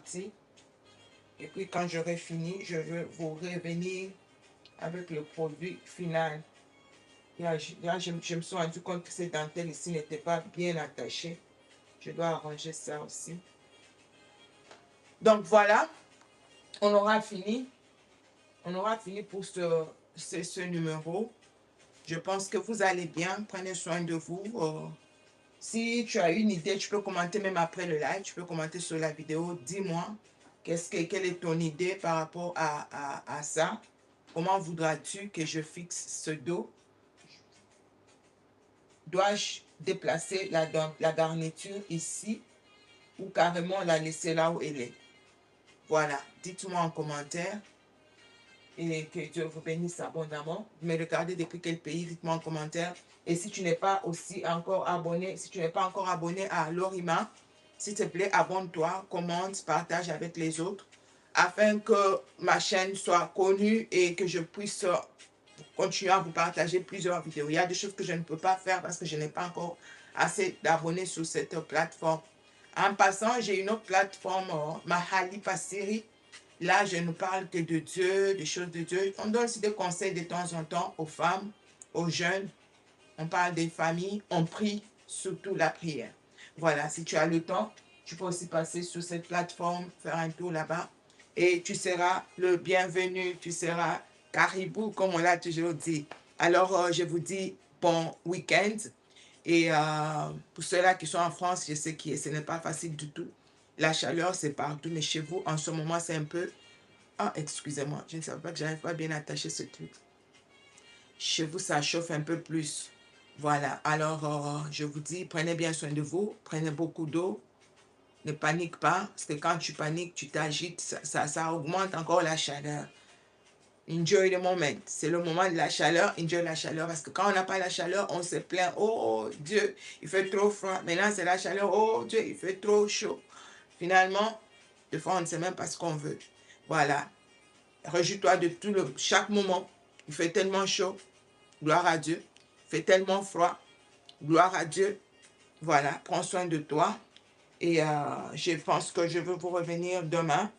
partie. Et puis quand j'aurai fini, je vais vous revenir avec le produit final. Là, je me suis rendu compte que ces dentelles ici n'étaient pas bien attachées. Je dois arranger ça aussi. Donc voilà, on aura fini. On aura fini pour ce numéro. Je pense que vous allez bien. Prenez soin de vous. Si tu as une idée, tu peux commenter même après le live. Tu peux commenter sur la vidéo. Dis-moi quelle est ton idée par rapport à ça. Comment voudras-tu que je fixe ce dos? Dois-je déplacer la garniture ici ou carrément la laisser là où elle est? Voilà, dites-moi en commentaire et que Dieu vous bénisse abondamment. Vous me regardez depuis quel pays? Dites-moi en commentaire. Et si tu n'es pas aussi encore abonné, si tu n'es pas encore abonné à Lorima, s'il te plaît, abonne-toi, commente, partage avec les autres afin que ma chaîne soit connue et que je puisse continuer à vous partager plusieurs vidéos. Il y a des choses que je ne peux pas faire parce que je n'ai pas encore assez d'abonnés sur cette plateforme. En passant, j'ai une autre plateforme, Mahali Passiri. Là, je ne parle que de Dieu, des choses de Dieu. On donne aussi des conseils de temps en temps aux femmes, aux jeunes. On parle des familles, on prie, surtout la prière. Voilà, si tu as le temps, tu peux aussi passer sur cette plateforme, faire un tour là-bas. Et tu seras le bienvenu, tu seras caribou, comme on l'a toujours dit. Alors, je vous dis bon week-end. Et pour ceux-là qui sont en France, je sais que ce n'est pas facile du tout. La chaleur, c'est partout, mais chez vous, en ce moment, c'est un peu... Ah, excusez-moi, je ne savais pas que j'arrive pas bien attacher ce truc. Chez vous, ça chauffe un peu plus. Voilà, alors je vous dis, prenez bien soin de vous, prenez beaucoup d'eau, ne panique pas, parce que quand tu paniques, tu t'agites, ça augmente encore la chaleur. Enjoy the moment, c'est le moment de la chaleur, enjoy la chaleur, parce que quand on n'a pas la chaleur, on se plaint, oh Dieu, il fait trop froid, maintenant c'est la chaleur, oh Dieu, il fait trop chaud. Finalement, des fois, on ne sait même pas ce qu'on veut. Voilà, réjouis-toi de chaque moment, il fait tellement chaud, gloire à Dieu. Il fait tellement froid, gloire à Dieu. Voilà, prends soin de toi. Et je pense que je veux vous revenir demain.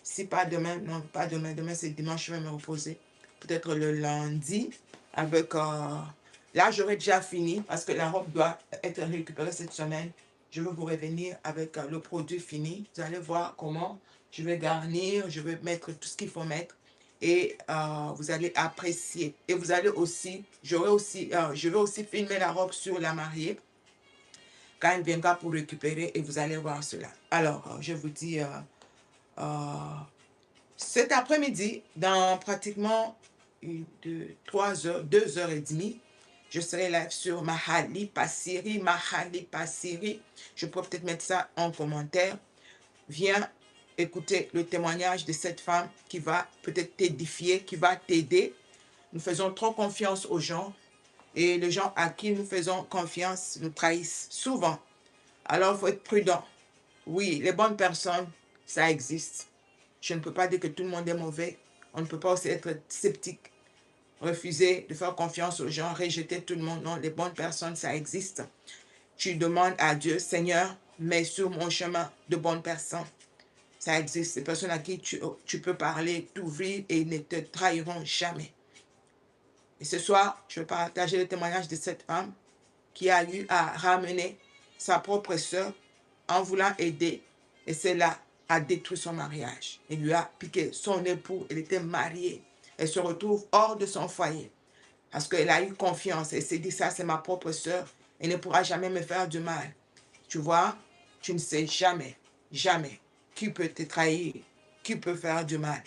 Si pas demain, non, pas demain. Demain, c'est dimanche, je vais me reposer. Peut-être le lundi. Avec, là, j'aurai déjà fini parce que la robe doit être récupérée cette semaine. Je veux vous revenir avec le produit fini. Vous allez voir comment je vais garnir, je vais mettre tout ce qu'il faut mettre. Et vous allez apprécier. Et vous allez aussi, je vais aussi filmer la robe sur la mariée quand elle viendra pour récupérer et vous allez voir cela. Alors, je vous dis, cet après-midi, dans pratiquement 3 heures, 2h30, je serai live sur Mahali Passiri, Mahali Passiri. Je peux peut-être mettre ça en commentaire. Viens écouter le témoignage de cette femme qui va peut-être t'édifier, qui va t'aider. Nous faisons trop confiance aux gens et les gens à qui nous faisons confiance nous trahissent souvent. Alors, il faut être prudent. Oui, les bonnes personnes, ça existe. Je ne peux pas dire que tout le monde est mauvais. On ne peut pas aussi être sceptique, refuser de faire confiance aux gens, rejeter tout le monde. Non, les bonnes personnes, ça existe. Tu demandes à Dieu, Seigneur, mets sur mon chemin de bonnes personnes. Ça existe. Ces personnes à qui tu peux parler, t'ouvrir et ils ne te trahiront jamais. Et ce soir, je vais partager le témoignage de cette femme qui a eu à ramener sa propre sœur en voulant aider. Et cela a détruit son mariage. Il lui a piqué son époux. Elle était mariée. Elle se retrouve hors de son foyer. Parce qu'elle a eu confiance. Elle s'est dit, ça c'est ma propre sœur. Elle ne pourra jamais me faire du mal. Tu vois, tu ne sais jamais, jamais qui peut te trahir, qui peut faire du mal.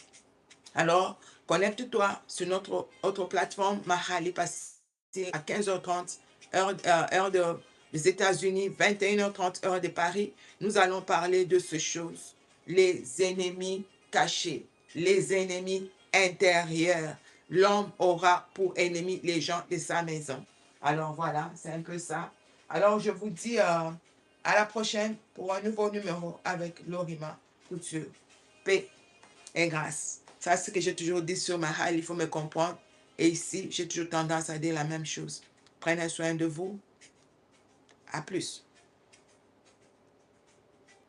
Alors, connecte-toi sur notre autre plateforme, Mahali Passiri, à 15h30, heure des États-Unis, 21h30, heure de Paris. Nous allons parler de ces choses. Les ennemis cachés, les ennemis intérieurs. L'homme aura pour ennemi les gens de sa maison. Alors voilà, c'est un peu ça. Alors je vous dis à la prochaine pour un nouveau numéro avec Lorima Couture. Paix et grâce. Ça, c'est ce que j'ai toujours dit sur Mahal, il faut me comprendre. Et ici, j'ai toujours tendance à dire la même chose. Prenez soin de vous. À plus.